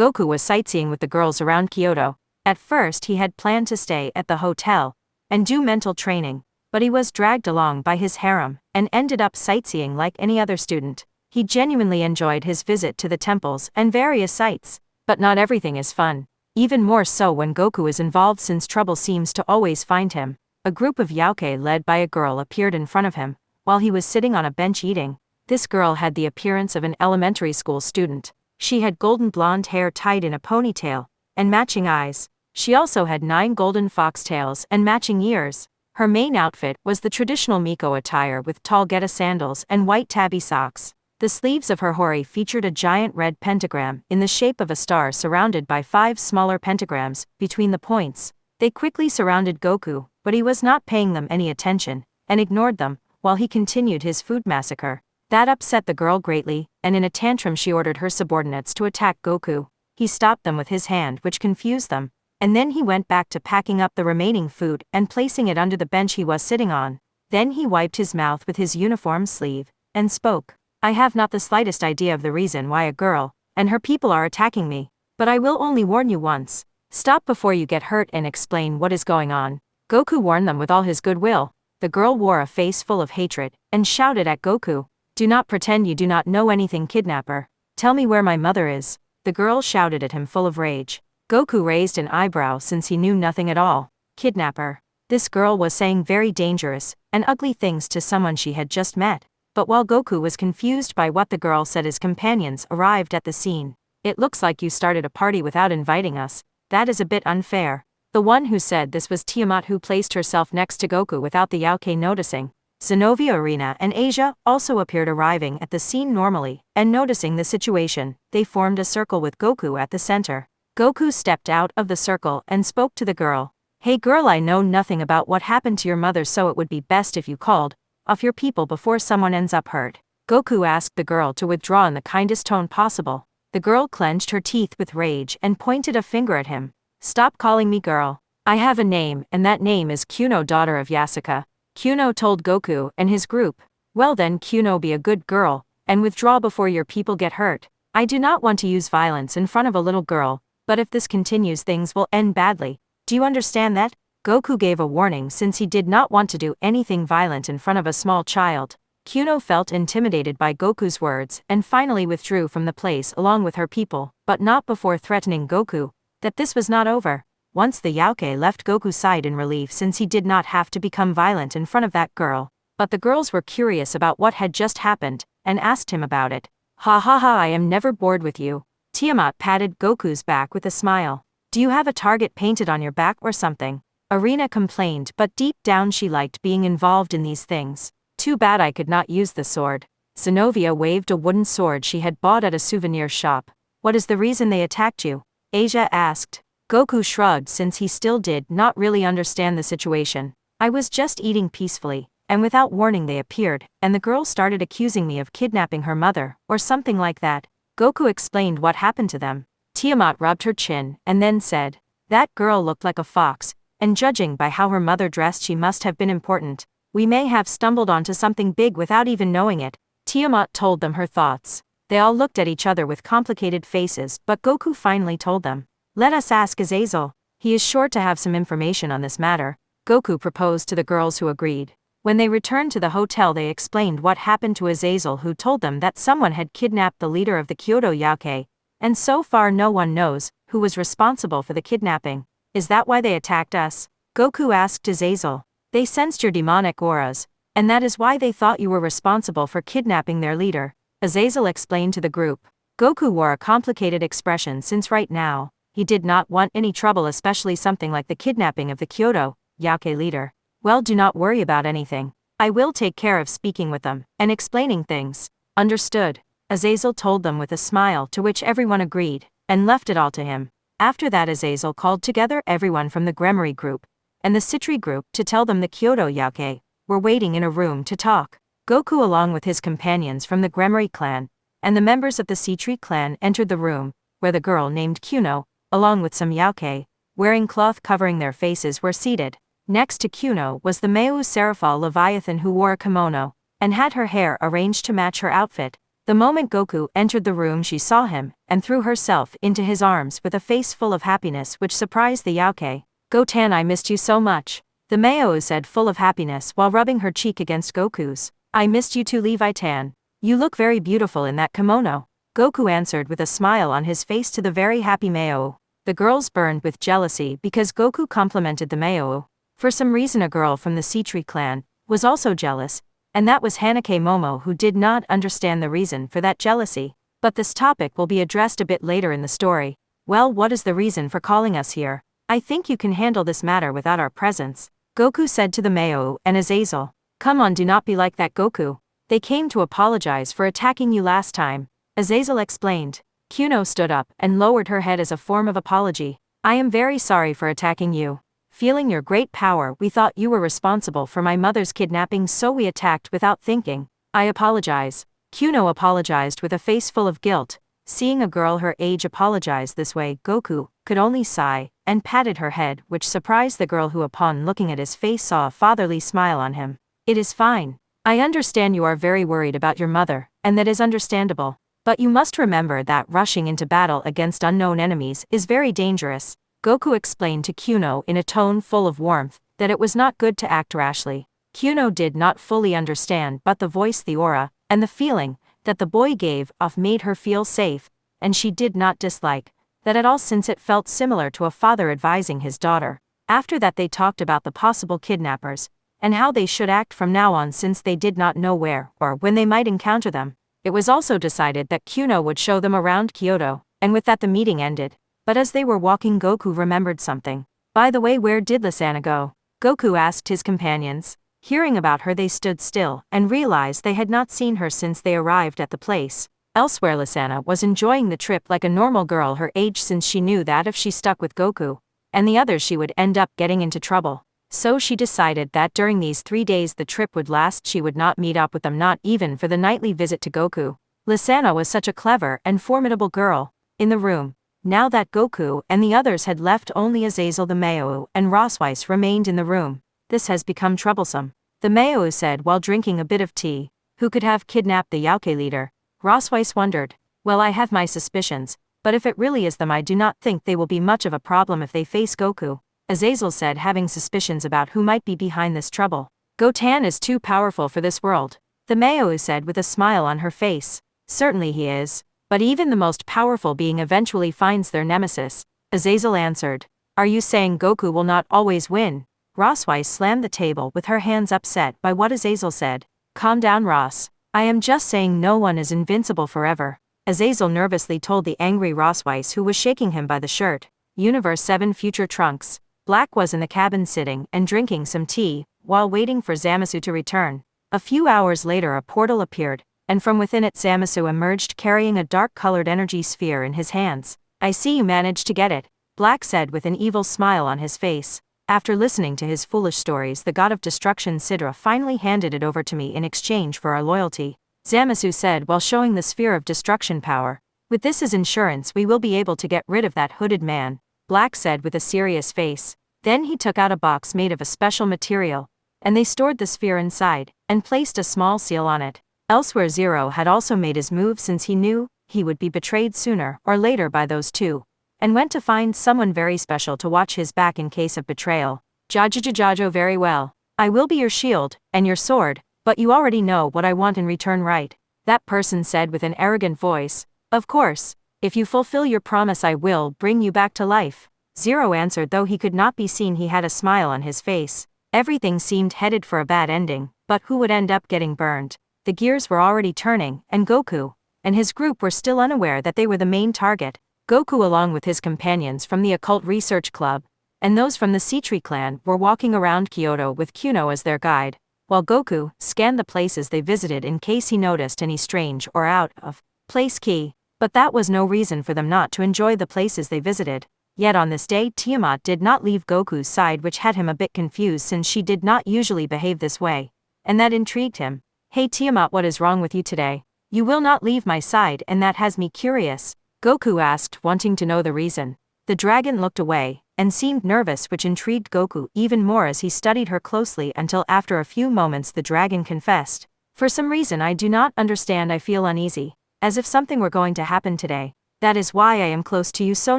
Goku was sightseeing with the girls around Kyoto. At first he had planned to stay at the hotel and do mental training, but he was dragged along by his harem and ended up sightseeing like any other student. He genuinely enjoyed his visit to the temples and various sites, but not everything is fun. Even more so when Goku is involved, since trouble seems to always find him. A group of Yaokei led by a girl appeared in front of him, while he was sitting on a bench eating. This girl had the appearance of an elementary school student. She had golden blonde hair tied in a ponytail, and matching eyes. She also had 9 golden foxtails and matching ears. Her main outfit was the traditional Miko attire with tall Geta sandals and white tabby socks. The sleeves of her hori featured a giant red pentagram in the shape of a star surrounded by 5 smaller pentagrams between the points. They quickly surrounded Goku, but he was not paying them any attention, and ignored them, while he continued his food massacre. That upset the girl greatly, and in a tantrum she ordered her subordinates to attack Goku. He stopped them with his hand, which confused them, and then he went back to packing up the remaining food and placing it under the bench he was sitting on. Then he wiped his mouth with his uniform sleeve, and spoke. I have not the slightest idea of the reason why a girl and her people are attacking me, but I will only warn you once. Stop before you get hurt and explain what is going on. Goku warned them with all his goodwill. The girl wore a face full of hatred and shouted at Goku, "Do not pretend you do not know anything, kidnapper. Tell me where my mother is." The girl shouted at him full of rage. Goku raised an eyebrow since he knew nothing at all. Kidnapper. This girl was saying very dangerous and ugly things to someone she had just met. But while Goku was confused by what the girl said, his companions arrived at the scene. It looks like you started a party without inviting us. That is a bit unfair. The one who said this was Tiamat, who placed herself next to Goku without the Yaokei noticing. Zenobia, Arena, and Asia also appeared, arriving at the scene normally, and noticing the situation, they formed a circle with Goku at the center. Goku stepped out of the circle and spoke to the girl. Hey girl, I know nothing about what happened to your mother, so it would be best if you called off your people before someone ends up hurt. Goku asked the girl to withdraw in the kindest tone possible. The girl clenched her teeth with rage and pointed a finger at him. Stop calling me girl. I have a name, and that name is Kuno, daughter of Yasuka. Kuno told Goku and his group. Well then, Kuno, be a good girl and withdraw before your people get hurt. I do not want to use violence in front of a little girl, but if this continues, things will end badly. Do you understand that? Goku gave a warning since he did not want to do anything violent in front of a small child. Kuno felt intimidated by Goku's words and finally withdrew from the place along with her people, but not before threatening Goku that this was not over. Once the Yaokei left Goku's side in relief, since he did not have to become violent in front of that girl. But the girls were curious about what had just happened and asked him about it. Ha ha ha, I am never bored with you. Tiamat patted Goku's back with a smile. Do you have a target painted on your back or something? Arena complained, but deep down she liked being involved in these things. Too bad I could not use the sword. Zenobia waved a wooden sword she had bought at a souvenir shop. What is the reason they attacked you? Asia asked. Goku shrugged since he still did not really understand the situation. I was just eating peacefully, and without warning they appeared, and the girl started accusing me of kidnapping her mother, or something like that. Goku explained what happened to them. Tiamat rubbed her chin, and then said, that girl looked like a fox, and judging by how her mother dressed, she must have been important. We may have stumbled onto something big without even knowing it. Tiamat told them her thoughts. They all looked at each other with complicated faces, but Goku finally told them. Let us ask Azazel. He is sure to have some information on this matter. Goku proposed to the girls, who agreed. When they returned to the hotel, they explained what happened to Azazel, who told them that someone had kidnapped the leader of the Kyoto Yaokei, and so far no one knows who was responsible for the kidnapping. Is that why they attacked us? Goku asked Azazel. They sensed your demonic auras, and that is why they thought you were responsible for kidnapping their leader, Azazel explained to the group. Goku wore a complicated expression since right now, he did not want any trouble, especially something like the kidnapping of the Kyoto Yaokei leader. Well, do not worry about anything. I will take care of speaking with them and explaining things. Understood, Azazel told them with a smile, to which everyone agreed, and left it all to him. After that, Azazel called together everyone from the Gremory group and the Citri group to tell them the Kyoto Yaokei were waiting in a room to talk. Goku, along with his companions from the Gremory clan and the members of the Citri clan, entered the room where the girl named Kuno, along with some Yaokei wearing cloth covering their faces, were seated. Next to Kuno was the Meu Seraphal Leviathan, who wore a kimono and had her hair arranged to match her outfit. The moment Goku entered the room, she saw him and threw herself into his arms with a face full of happiness which surprised the Yauke. "Gotan, I missed you so much," the Mayo said, full of happiness while rubbing her cheek against Goku's. "I missed you too, Levi-tan. You look very beautiful in that kimono," Goku answered with a smile on his face to the very happy Mayo. The girls burned with jealousy because Goku complimented the Mayo. For some reason a girl from the Seitree clan was also jealous, and that was Hanake Momo, who did not understand the reason for that jealousy. But this topic will be addressed a bit later in the story. "Well, what is the reason for calling us here? I think you can handle this matter without our presence," Goku said to the Mayo and Azazel. "Come on, do not be like that, Goku. They came to apologize for attacking you last time," Azazel explained. Kuno stood up and lowered her head as a form of apology. "I am very sorry for attacking you. Feeling your great power, we thought you were responsible for my mother's kidnapping, so we attacked without thinking. I apologize." Kuno apologized with a face full of guilt. Seeing a girl her age apologize this way, Goku could only sigh and patted her head, which surprised the girl, who upon looking at his face saw a fatherly smile on him. "It is fine. I understand you are very worried about your mother, and that is understandable. But you must remember that rushing into battle against unknown enemies is very dangerous," Goku explained to Kuno in a tone full of warmth that it was not good to act rashly. Kuno did not fully understand, but the voice, the aura, and the feeling that the boy gave off made her feel safe, and she did not dislike that at all, since it felt similar to a father advising his daughter. After that they talked about the possible kidnappers, and how they should act from now on, since they did not know where or when they might encounter them. It was also decided that Kuno would show them around Kyoto, and with that the meeting ended. But as they were walking, Goku remembered something. "By the way, where did Lisanna go?" Goku asked his companions. Hearing about her, they stood still and realized they had not seen her since they arrived at the place. Elsewhere, Lisanna was enjoying the trip like a normal girl her age, since she knew that if she stuck with Goku and the others, she would end up getting into trouble. So she decided that during these 3 days the trip would last, she would not meet up with them, not even for the nightly visit to Goku. Lisanna was such a clever and formidable girl. In the room, now that Goku and the others had left, only Azazel, the Mayo, and Rosweiss remained in the room. "This has become troublesome," the Mayo said while drinking a bit of tea. "Who could have kidnapped the Yauke leader?" Rosweiss wondered. "Well, I have my suspicions, but if it really is them, I do not think they will be much of a problem if they face Goku," Azazel said, having suspicions about who might be behind this trouble. "Gotan is too powerful for this world," the Mayo said with a smile on her face. "Certainly he is, but even the most powerful being eventually finds their nemesis," Azazel answered. "Are you saying Goku will not always win?" Rosweiss slammed the table with her hands, upset by what Azazel said. "Calm down, Ross. I am just saying no one is invincible forever," Azazel nervously told the angry Rosweiss, who was shaking him by the shirt. Universe 7 Future Trunks. Black was in the cabin sitting and drinking some tea while waiting for Zamasu to return. A few hours later a portal appeared, and from within it Zamasu emerged carrying a dark-colored energy sphere in his hands. "I see you managed to get it," Black said with an evil smile on his face. "After listening to his foolish stories, the god of destruction Sidra finally handed it over to me in exchange for our loyalty," Zamasu said while showing the sphere of destruction power. "With this as insurance, we will be able to get rid of that hooded man," Black said with a serious face. Then he took out a box made of a special material, and they stored the sphere inside and placed a small seal on it. Elsewhere, Zero had also made his move, since he knew he would be betrayed sooner or later by those two, and went to find someone very special to watch his back in case of betrayal. "Jajo, very well. I will be your shield and your sword, but you already know what I want in return, right?" that person said with an arrogant voice. "Of course. If you fulfill your promise, I will bring you back to life," Zero answered. Though he could not be seen, he had a smile on his face. Everything seemed headed for a bad ending, but who would end up getting burned? The gears were already turning, and Goku and his group were still unaware that they were the main target. Goku, along with his companions from the Occult Research Club and those from the Seitree clan, were walking around Kyoto with Kuno as their guide, while Goku scanned the places they visited in case he noticed any strange or out of place key. But that was no reason for them not to enjoy the places they visited. Yet on this day Tiamat did not leave Goku's side, which had him a bit confused since she did not usually behave this way, and that intrigued him. "Hey Tiamat, what is wrong with you today? You will not leave my side, and that has me curious," Goku asked, wanting to know the reason. The dragon looked away and seemed nervous, which intrigued Goku even more as he studied her closely, until after a few moments the dragon confessed. "For some reason I do not understand, I feel uneasy, as if something were going to happen today." That is why I am close to you so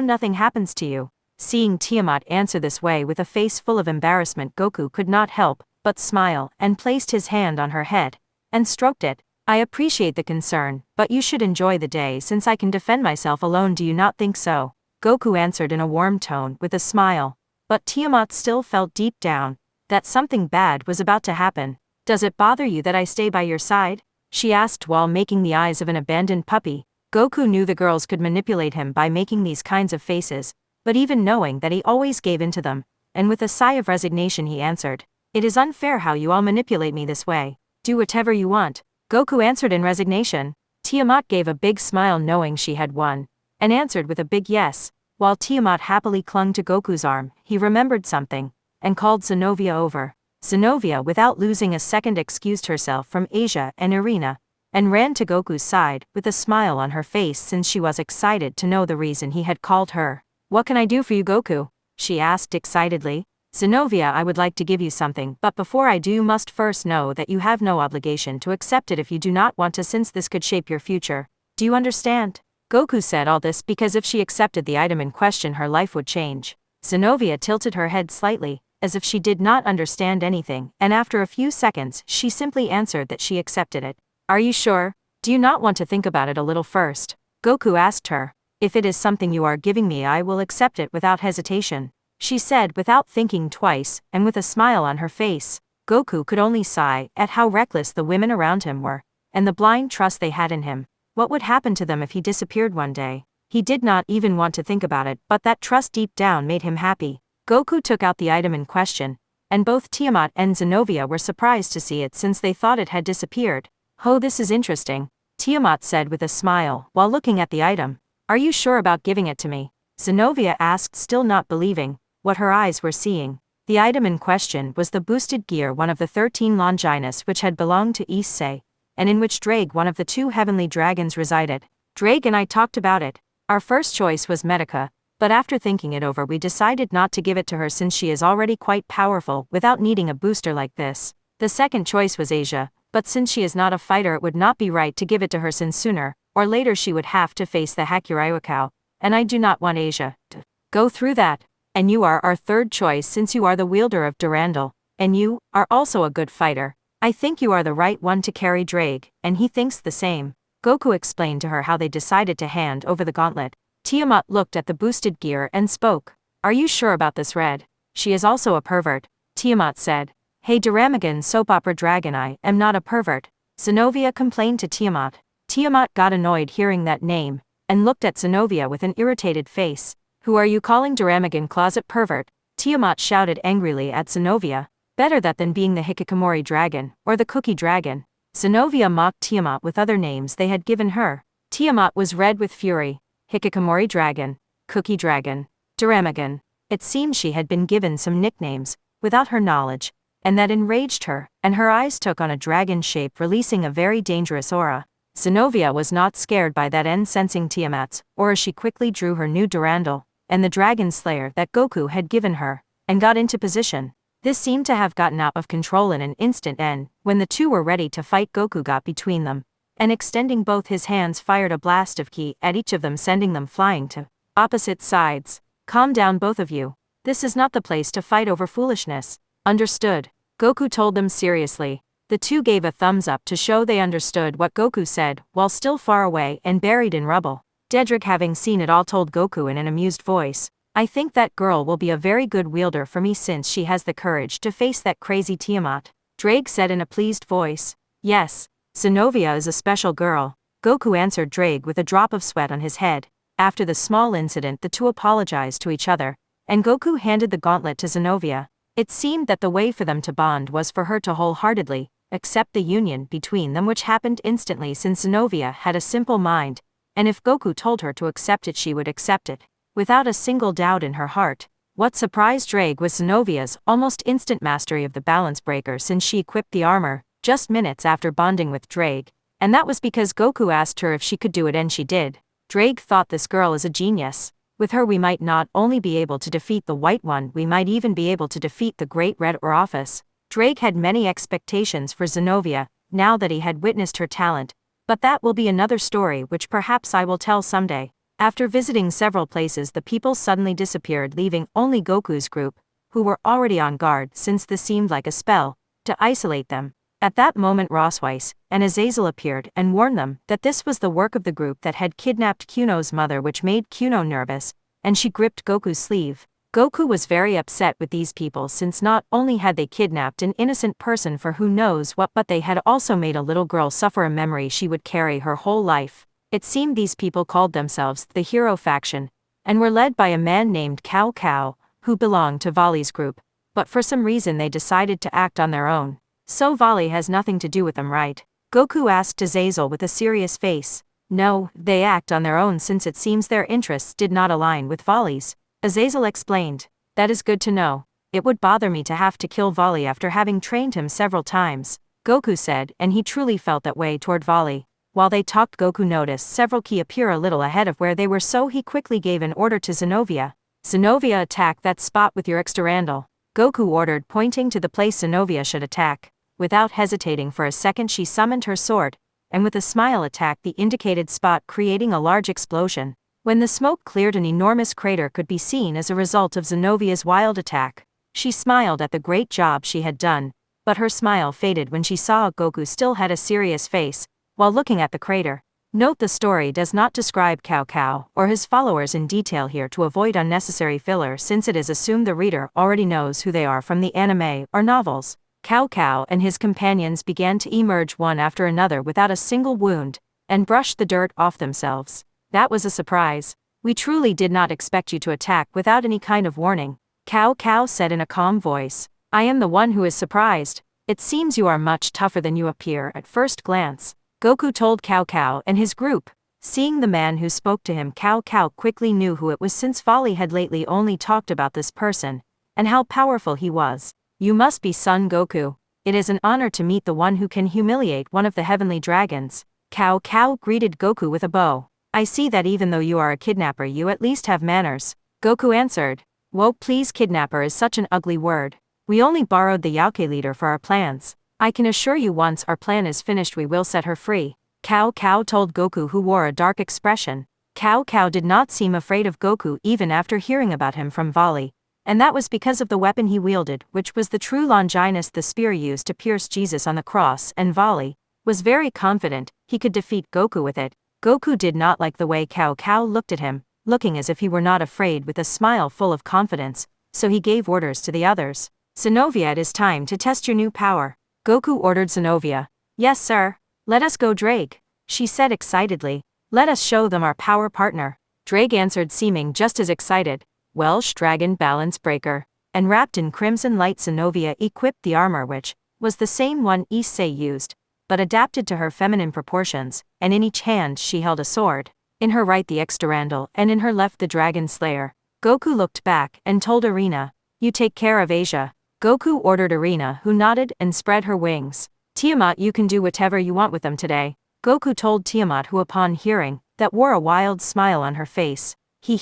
nothing happens to you. Seeing Tiamat answer this way with a face full of embarrassment, Goku could not help but smile and placed his hand on her head and stroked it. I appreciate the concern, but you should enjoy the day since I can defend myself alone, do you not think so? Goku answered in a warm tone with a smile. But Tiamat still felt deep down that something bad was about to happen. Does it bother you that I stay by your side? She asked while making the eyes of an abandoned puppy. Goku knew the girls could manipulate him by making these kinds of faces, but even knowing that he always gave in to them, and with a sigh of resignation he answered, "It is unfair how you all manipulate me this way. Do whatever you want." Goku answered in resignation. Tiamat gave a big smile knowing she had won, and answered with a big yes. While Tiamat happily clung to Goku's arm, he remembered something, and called Zenobia over. Zenobia without losing a second excused herself from Asia and Irina, and ran to Goku's side with a smile on her face since she was excited to know the reason he had called her. "What can I do for you, Goku?" she asked excitedly. "Zenobia, I would like to give you something, but before I do you must first know that you have no obligation to accept it if you do not want to, since this could shape your future. Do you understand?" Goku said all this because if she accepted the item in question her life would change. Zenobia tilted her head slightly, as if she did not understand anything, and after a few seconds she simply answered that she accepted it. "Are you sure? Do you not want to think about it a little first?" Goku asked her. "If it is something you are giving me, I will accept it without hesitation," she said without thinking twice, and with a smile on her face. Goku could only sigh at how reckless the women around him were, and the blind trust they had in him. What would happen to them if he disappeared one day? He did not even want to think about it, but that trust deep down made him happy. Goku took out the item in question, and both Tiamat and Zenobia were surprised to see it since they thought it had disappeared. "Oh, this is interesting," Tiamat said with a smile while looking at the item. "Are you sure about giving it to me?" Zenobia asked, still not believing what her eyes were seeing. The item in question was the boosted gear, one of the 13 Longinus which had belonged to Issei, and in which Drake, one of the 2 heavenly dragons, resided. "Drake and I talked about it. Our first choice was Medica, but after thinking it over we decided not to give it to her since she is already quite powerful without needing a booster like this. The second choice was Asia, but since she is not a fighter it would not be right to give it to her since sooner or later she would have to face the Hakuraiwakao, and I do not want Asia to go through that. And you are our third choice since you are the wielder of Durandal, and you are also a good fighter. I think you are the right one to carry Drake, and he thinks the same." Goku explained to her how they decided to hand over the gauntlet. Tiamat looked at the boosted gear and spoke. "Are you sure about this, Red? She is also a pervert," Tiamat said. "Hey Duramagan soap opera dragon, I am not a pervert," Zenobia complained to Tiamat. Tiamat got annoyed hearing that name, and looked at Zenobia with an irritated face. "Who are you calling Duramagan closet pervert?" Tiamat shouted angrily at Zenobia. "Better that than being the Hikikomori dragon, or the cookie dragon." Zenobia mocked Tiamat with other names they had given her. Tiamat was red with fury. Hikikomori dragon, cookie dragon, Duramagan. It seemed she had been given some nicknames, without her knowledge, and that enraged her, and her eyes took on a dragon shape, releasing a very dangerous aura. Zenobia was not scared by that, and sensing Tiamat's aura she quickly drew her new Durandal, and the dragon slayer that Goku had given her, and got into position. This seemed to have gotten out of control in an instant, and, when the two were ready to fight, Goku got between them, and extending both his hands fired a blast of ki at each of them, sending them flying to opposite sides. "Calm down both of you. This is not the place to fight over foolishness." "Understood," Goku told them seriously. The two gave a thumbs up to show they understood what Goku said, while still far away and buried in rubble. Dedrick, having seen it all, told Goku in an amused voice, "I think that girl will be a very good wielder for me since she has the courage to face that crazy Tiamat." Drake said in a pleased voice. "Yes, Zenobia is a special girl," Goku answered Drake with a drop of sweat on his head. After the small incident the two apologized to each other, and Goku handed the gauntlet to Zenobia. It seemed that the way for them to bond was for her to wholeheartedly accept the union between them, which happened instantly since Zenobia had a simple mind, and if Goku told her to accept it she would accept it, without a single doubt in her heart. What surprised Drake was Zenobia's almost instant mastery of the balance breaker since she equipped the armor just minutes after bonding with Drake, and that was because Goku asked her if she could do it and she did. Drake thought, this girl is a genius. With her we might not only be able to defeat the White One, we might even be able to defeat the Great Red or Office. Drake had many expectations for Zenobia, now that he had witnessed her talent, but that will be another story which perhaps I will tell someday. After visiting several places, the people suddenly disappeared, leaving only Goku's group, who were already on guard since this seemed like a spell, to isolate them. At that moment Rosweiss and Azazel appeared and warned them that this was the work of the group that had kidnapped Kuno's mother, which made Kuno nervous, and she gripped Goku's sleeve. Goku was very upset with these people since not only had they kidnapped an innocent person for who knows what, but they had also made a little girl suffer a memory she would carry her whole life. It seemed these people called themselves the Hero Faction, and were led by a man named Cao Cao, who belonged to Vali's group, but for some reason they decided to act on their own. So Vali has nothing to do with them, right? Goku asked Azazel with a serious face. No, they act on their own since it seems their interests did not align with Vali's. Azazel explained. That is good to know. It would bother me to have to kill Vali after having trained him several times, Goku said, and he truly felt that way toward Vali. While they talked, Goku noticed several Ki appear a little ahead of where they were, so he quickly gave an order to Zenovia. Zenovia, attack that spot with your extra randle, Goku ordered, pointing to the place Zenovia should attack. Without hesitating for a second, she summoned her sword, and with a smile attacked the indicated spot, creating a large explosion. When the smoke cleared, an enormous crater could be seen as a result of Zenovia's wild attack. She smiled at the great job she had done, but her smile faded when she saw Goku still had a serious face while looking at the crater. Note: the story does not describe Cao Cao or his followers in detail here to avoid unnecessary filler, since it is assumed the reader already knows who they are from the anime or novels. Cao Cao and his companions began to emerge one after another without a single wound, and brushed the dirt off themselves. That was a surprise. We truly did not expect you to attack without any kind of warning, Cao Cao said in a calm voice. I am the one who is surprised. It seems you are much tougher than you appear at first glance, Goku told Cao Cao and his group. Seeing the man who spoke to him, Cao Cao quickly knew who it was, since Vali had lately only talked about this person, and how powerful he was. You must be Son Goku. It is an honor to meet the one who can humiliate one of the heavenly dragons. Cao Cao greeted Goku with a bow. I see that even though you are a kidnapper, you at least have manners, Goku answered. Whoa, please, kidnapper is such an ugly word. We only borrowed the Yauke leader for our plans. I can assure you once our plan is finished we will set her free, Cao Cao told Goku, who wore a dark expression. Cao Cao did not seem afraid of Goku even after hearing about him from Vali. And that was because of the weapon he wielded, which was the true Longinus, the spear used to pierce Jesus on the cross, and Vali was very confident he could defeat Goku with it. Goku did not like the way Cao Cao looked at him, looking as if he were not afraid, with a smile full of confidence, so he gave orders to the others. Zenovia, it is time to test your new power, Goku ordered Zenovia. Yes sir. Let us go, Drake, she said excitedly. Let us show them our power, partner, Drake answered, seeming just as excited. Welsh Dragon Balance Breaker. And wrapped in crimson light, Zenovia equipped the armor, which was the same one Issei used, but adapted to her feminine proportions, and in each hand she held a sword. In her right the Extarandal, and in her left the Dragon Slayer. Goku looked back and told Arena, you take care of Asia, Goku ordered Arena, who nodded and spread her wings. Tiamat, you can do whatever you want with them today, Goku told Tiamat, who upon hearing that wore a wild smile on her face. He,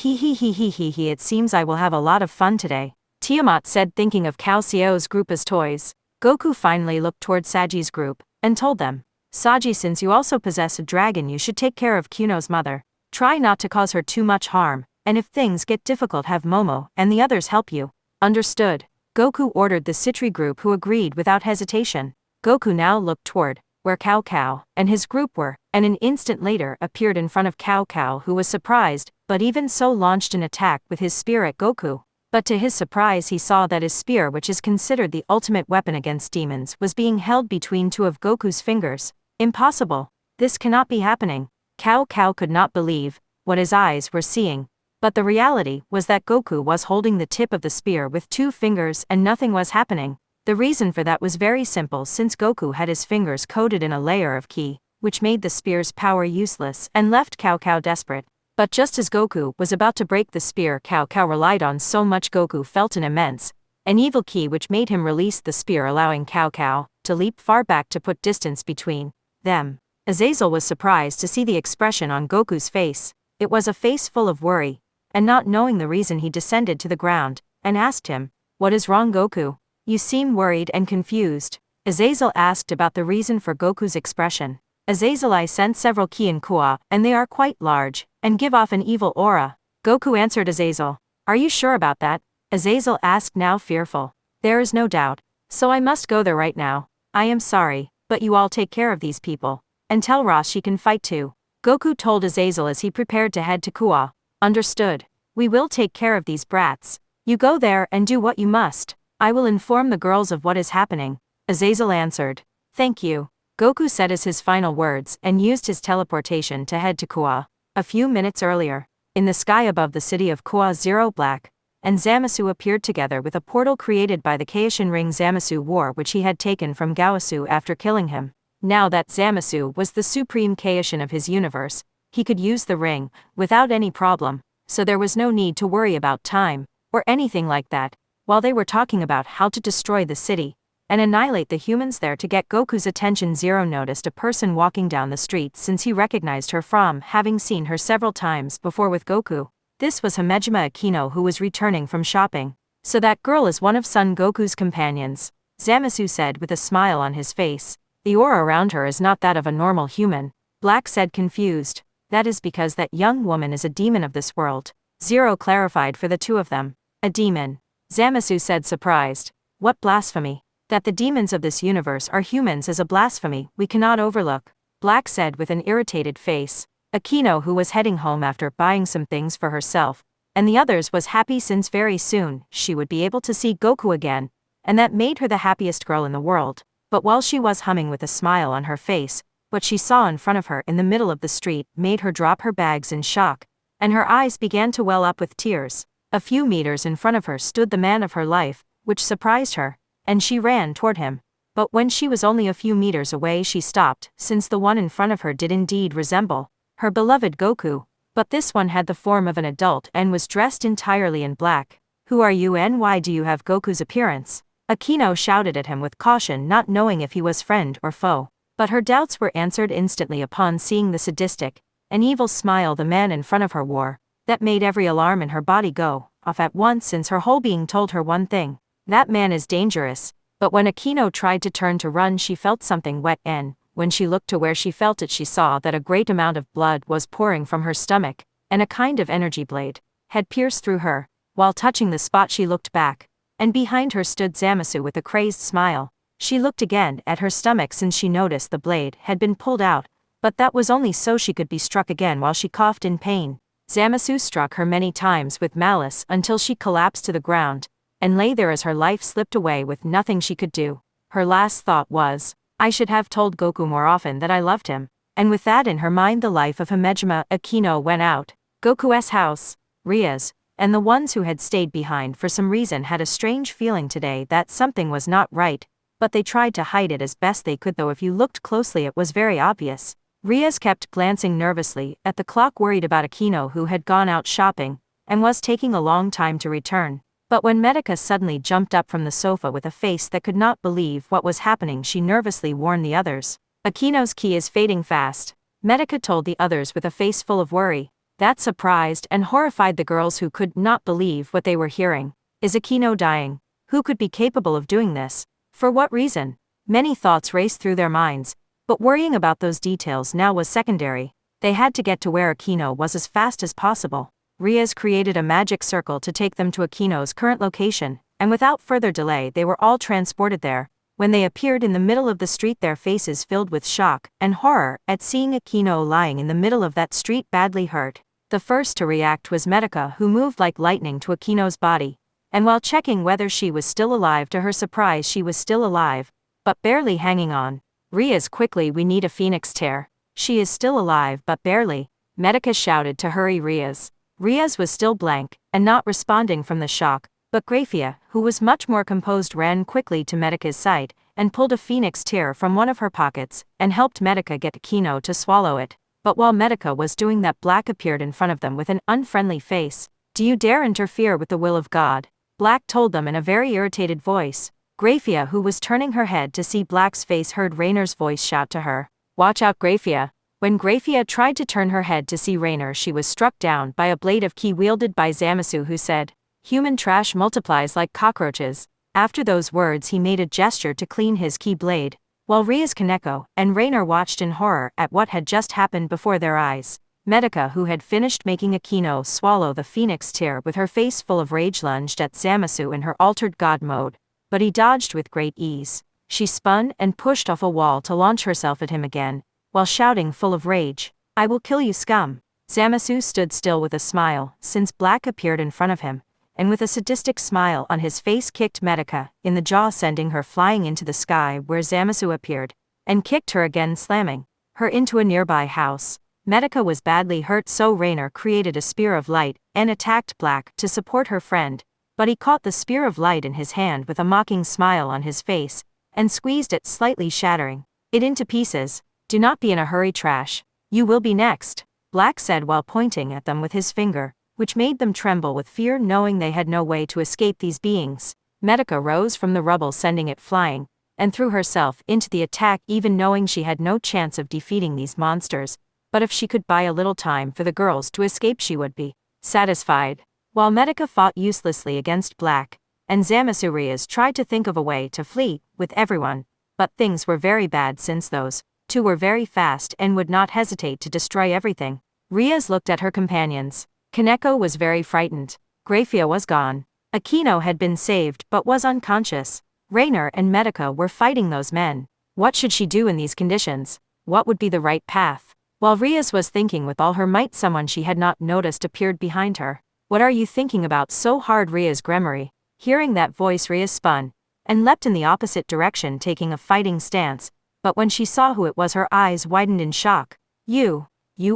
it seems I will have a lot of fun today, Tiamat said, thinking of Cao Xiao's group as toys. Goku finally looked toward Saji's group, and told them, Saji, since you also possess a dragon, you should take care of Kuno's mother. Try not to cause her too much harm, and if things get difficult, have Momo and the others help you. Understood, Goku ordered the Citri group, who agreed without hesitation. Goku now looked toward where Cao Cao and his group were, and an instant later appeared in front of Cao Cao, who was surprised, but even so launched an attack with his spear at Goku. But to his surprise he saw that his spear, which is considered the ultimate weapon against demons, was being held between two of Goku's fingers. Impossible. This cannot be happening. Cao Cao could not believe what his eyes were seeing. But the reality was that Goku was holding the tip of the spear with 2 fingers and nothing was happening. The reason for that was very simple, since Goku had his fingers coated in a layer of ki, which made the spear's power useless and left Cao Cao desperate. But just as Goku was about to break the spear Cao Cao relied on so much, Goku felt an immense, an evil ki, which made him release the spear, allowing Cao Cao to leap far back to put distance between them. Azazel was surprised to see the expression on Goku's face. It was a face full of worry, and not knowing the reason he descended to the ground, and asked him, what is wrong, Goku? You seem worried and confused. Azazel asked about the reason for Goku's expression. Azazel, I sent several ki in Kua, and they are quite large, and give off an evil aura. Goku answered Azazel. Are you sure about that? Azazel asked, now fearful. There is no doubt. So I must go there right now. I am sorry, but you all take care of these people. And tell Ross she can fight too. Goku told Azazel as he prepared to head to Kua. Understood. We will take care of these brats. You go there and do what you must. I will inform the girls of what is happening. Azazel answered. Thank you. Goku said as his final words and used his teleportation to head to Kua. A few minutes earlier, in the sky above the city of Kua, Zero Black and Zamasu appeared together with a portal created by the Kaishin ring Zamasu wore, which he had taken from Gaosu after killing him. Now that Zamasu was the supreme Kaishin of his universe, he could use the ring without any problem, so there was no need to worry about time or anything like that. While they were talking about how to destroy the city and annihilate the humans there to get Goku's attention, Zero noticed a person walking down the street since he recognized her from having seen her several times before with Goku. This was Hamejima Akino, who was returning from shopping. So that girl is one of Son Goku's companions, Zamasu said with a smile on his face. The aura around her is not that of a normal human. Black said, confused. That is because that young woman is a demon of this world. Zero clarified for the two of them. A demon. Zamasu said, surprised. What blasphemy. That the demons of this universe are humans is a blasphemy we cannot overlook. Black said with an irritated face. Akino, who was heading home after buying some things for herself, and the others, was happy since very soon she would be able to see Goku again, and that made her the happiest girl in the world. But while she was humming with a smile on her face, what she saw in front of her in the middle of the street made her drop her bags in shock, and her eyes began to well up with tears. A few meters in front of her stood the man of her life, which surprised her, and she ran toward him. But when she was only a few meters away she stopped, since the one in front of her did indeed resemble her beloved Goku, but this one had the form of an adult and was dressed entirely in black. Who are you and why do you have Goku's appearance? Akino shouted at him with caution, not knowing if he was friend or foe. But her doubts were answered instantly upon seeing the sadistic and evil smile the man in front of her wore, that made every alarm in her body go off at once, since her whole being told her one thing: that man is dangerous. But when Akino tried to turn to run, she felt something wet, and when she looked to where she felt it, she saw that a great amount of blood was pouring from her stomach, and a kind of energy blade had pierced through her. While touching the spot she looked back, and behind her stood Zamasu with a crazed smile. She looked again at her stomach since she noticed the blade had been pulled out, but that was only so she could be struck again while she coughed in pain. Zamasu struck her many times with malice until she collapsed to the ground, and lay there as her life slipped away with nothing she could do. Her last thought was, I should have told Goku more often that I loved him. And with that in her mind, the life of Hamejima Akino went out. Goku's house, Ria's, and the ones who had stayed behind for some reason had a strange feeling today that something was not right, but they tried to hide it as best they could, though if you looked closely it was very obvious. Ria's kept glancing nervously at the clock, worried about Akino, who had gone out shopping and was taking a long time to return. But when Medica suddenly jumped up from the sofa with a face that could not believe what was happening, she nervously warned the others. Akino's ki is fading fast, Medica told the others with a face full of worry. That surprised and horrified the girls, who could not believe what they were hearing. Is Akino dying? Who could be capable of doing this? For what reason? Many thoughts raced through their minds, but worrying about those details now was secondary. They had to get to where Akino was as fast as possible. Ria's created a magic circle to take them to Akino's current location, and without further delay they were all transported there. When they appeared in the middle of the street, their faces filled with shock and horror at seeing Akino lying in the middle of that street, badly hurt. The first to react was Medica, who moved like lightning to Akino's body, and while checking whether she was still alive, to her surprise she was still alive, but barely hanging on. Ria's, quickly, we need a phoenix tear. She is still alive but barely, Medica shouted to hurry Ria's. Ria's was still blank, and not responding from the shock, but Grafia, who was much more composed, ran quickly to Medica's side, and pulled a phoenix tear from one of her pockets, and helped Medica get Akino to swallow it. But while Medica was doing that, Black appeared in front of them with an unfriendly face. Do you dare interfere with the will of God? Black told them in a very irritated voice. Grafia, who was turning her head to see Black's face, heard Rainer's voice shout to her, watch out, Grafia. When Grafia tried to turn her head to see Rainer, she was struck down by a blade of ki wielded by Zamasu, who said, human trash multiplies like cockroaches. After those words he made a gesture to clean his ki blade, while Ria's, Kaneko, and Rainer watched in horror at what had just happened before their eyes. Medica, who had finished making Akino swallow the phoenix tear with her face full of rage, lunged at Zamasu in her altered god mode, but he dodged with great ease. She spun and pushed off a wall to launch herself at him again, while shouting full of rage, "I will kill you, scum!" Zamasu stood still with a smile, since Black appeared in front of him, and with a sadistic smile on his face kicked Medica in the jaw, sending her flying into the sky where Zamasu appeared, and kicked her again, slamming her into a nearby house. Medica was badly hurt, so Rainer created a spear of light and attacked Black to support her friend, but he caught the spear of light in his hand with a mocking smile on his face, and squeezed it, slightly shattering it into pieces. "Do not be in a hurry, trash. You will be next," Black said while pointing at them with his finger, which made them tremble with fear, knowing they had no way to escape these beings. Medica rose from the rubble, sending it flying, and threw herself into the attack, even knowing she had no chance of defeating these monsters, but if she could buy a little time for the girls to escape, she would be satisfied. While Medica fought uselessly against Black, and Zamasu tried to think of a way to flee with everyone, but things were very bad since those two were very fast and would not hesitate to destroy everything. Rias looked at her companions. Kaneko was very frightened. Grafia was gone. Akino had been saved but was unconscious. Rainer and Medica were fighting those men. What should she do in these conditions? What would be the right path? While Rias was thinking with all her might, someone she had not noticed appeared behind her. "What are you thinking about so hard, Rias Gremory?" Hearing that voice, Rias spun and leapt in the opposite direction, taking a fighting stance, but when she saw who it was, her eyes widened in shock. You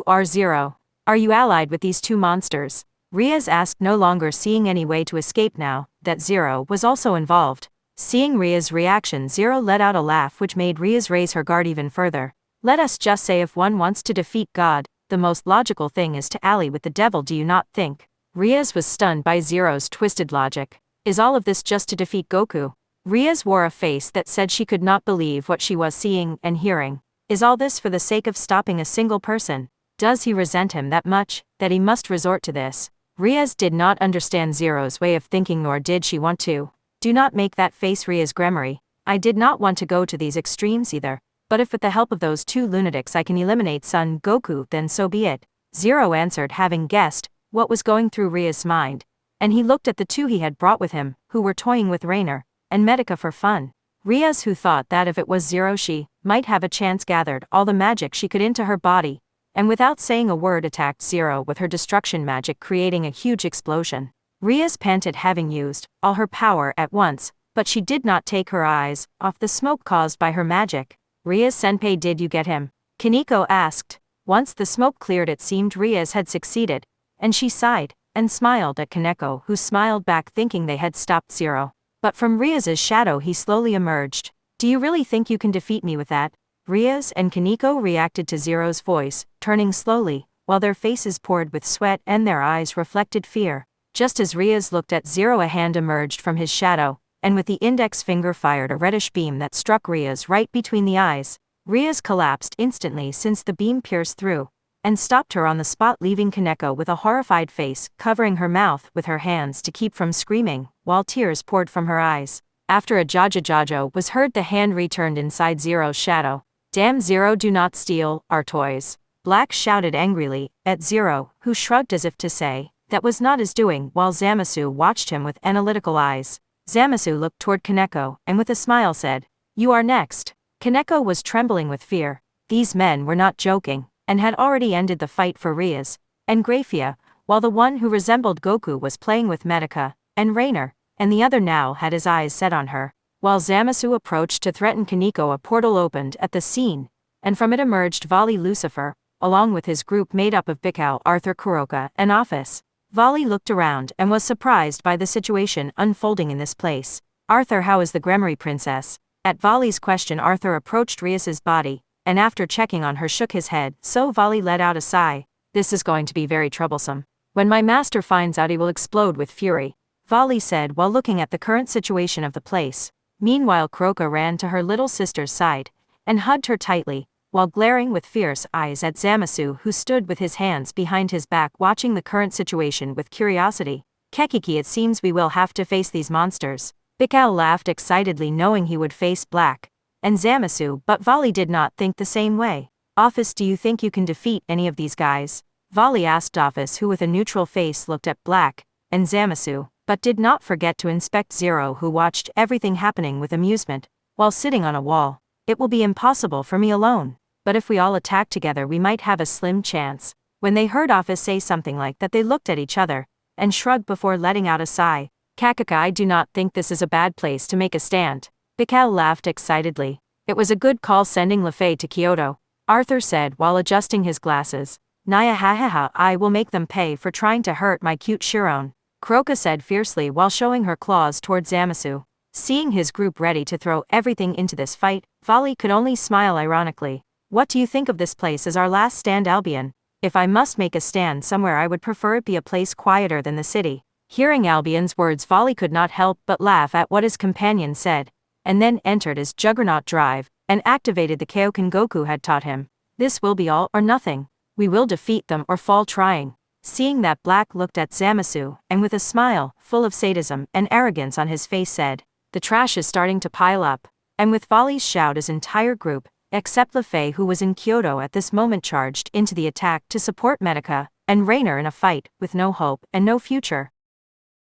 are Zero. Are you allied with these two monsters?" Rias asked, no longer seeing any way to escape now that Zero was also involved. Seeing Rias' reaction, Zero let out a laugh which made Rias raise her guard even further. "Let us just say, if one wants to defeat God, the most logical thing is to ally with the devil, do you not think?" Rias was stunned by Zero's twisted logic. Is all of this just to defeat Goku? Rias wore a face that said she could not believe what she was seeing and hearing. Is all this for the sake of stopping a single person? Does he resent him that much, that he must resort to this? Rias did not understand Zero's way of thinking, nor did she want to. "Do not make that face, Rias Gremory. I did not want to go to these extremes either, but if with the help of those two lunatics I can eliminate Son Goku, then so be it," Zero answered, having guessed what was going through Rias' mind, and he looked at the two he had brought with him, who were toying with Rainer and Medica for fun. Rias, who thought that if it was Zero she might have a chance, gathered all the magic she could into her body, and without saying a word attacked Zero with her destruction magic, creating a huge explosion. Rias panted, having used all her power at once, but she did not take her eyes off the smoke caused by her magic. "Rias senpai, did you get him?" Kaneko asked. Once the smoke cleared, it seemed Rias had succeeded, and she sighed and smiled at Kaneko, who smiled back, thinking they had stopped Zero. But from Rias's shadow he slowly emerged. "Do you really think you can defeat me with that?" Rias and Kaneko reacted to Zero's voice, turning slowly, while their faces poured with sweat and their eyes reflected fear. Just as Rias looked at Zero, a hand emerged from his shadow, and with the index finger fired a reddish beam that struck Rias right between the eyes. Rias collapsed instantly, since the beam pierced through and stopped her on the spot, leaving Kaneko with a horrified face, covering her mouth with her hands to keep from screaming, while tears poured from her eyes. After a jajo was heard, the hand returned inside Zero's shadow. "Damn Zero, do not steal our toys," Black shouted angrily at Zero, who shrugged as if to say that was not his doing, while Zamasu watched him with analytical eyes. Zamasu looked toward Kaneko and with a smile said, "You are next." Kaneko was trembling with fear. These men were not joking, and had already ended the fight for Rias and Grafia, while the one who resembled Goku was playing with Medica and Rainer, and the other now had his eyes set on her. While Zamasu approached to threaten Kaneko, a portal opened at the scene, and from it emerged Vali Lucifer, along with his group made up of Bikao, Arthur, Kuroka, and Office. Vali looked around and was surprised by the situation unfolding in this place. "Arthur, how is the Gremory princess?" At Vali's question, Arthur approached Rias's body, and after checking on her shook his head, so Vali let out a sigh. "This is going to be very troublesome. When my master finds out, he will explode with fury," Vali said while looking at the current situation of the place. Meanwhile, Kuroka ran to her little sister's side and hugged her tightly, while glaring with fierce eyes at Zamasu, who stood with his hands behind his back watching the current situation with curiosity. "Kekiki, it seems we will have to face these monsters." Bikao laughed excitedly, knowing he would face Black and Zamasu, but Vali did not think the same way. "Office, do you think you can defeat any of these guys?" Volley asked Office, who with a neutral face looked at Black and Zamasu, but did not forget to inspect Zero, who watched everything happening with amusement, while sitting on a wall. It will be impossible for me alone, but if we all attack together we might have a slim chance. When they heard Office say something like that, they looked at each other and shrugged before letting out a sigh. Kakaka, I do not think this is a bad place to make a stand. Bikao laughed excitedly. It was a good call sending Lefei to Kyoto, Arthur said while adjusting his glasses. Naya, ha, I will make them pay for trying to hurt my cute Chiron, Kuroka said fiercely while showing her claws towards Zamasu. Seeing his group ready to throw everything into this fight, Volley could only smile ironically. What do you think of this place as our last stand, Albion? If I must make a stand somewhere, I would prefer it be a place quieter than the city. Hearing Albion's words, Volley could not help but laugh at what his companion said, and then entered his Juggernaut drive and activated the Kaioken Goku had taught him. This will be all or nothing. We will defeat them or fall trying. Seeing that, Black looked at Zamasu and with a smile full of sadism and arrogance on his face said, the trash is starting to pile up. And with Volley's shout, his entire group, except Lefei, who was in Kyoto at this moment, charged into the attack to support Medica and Rainer in a fight with no hope and no future.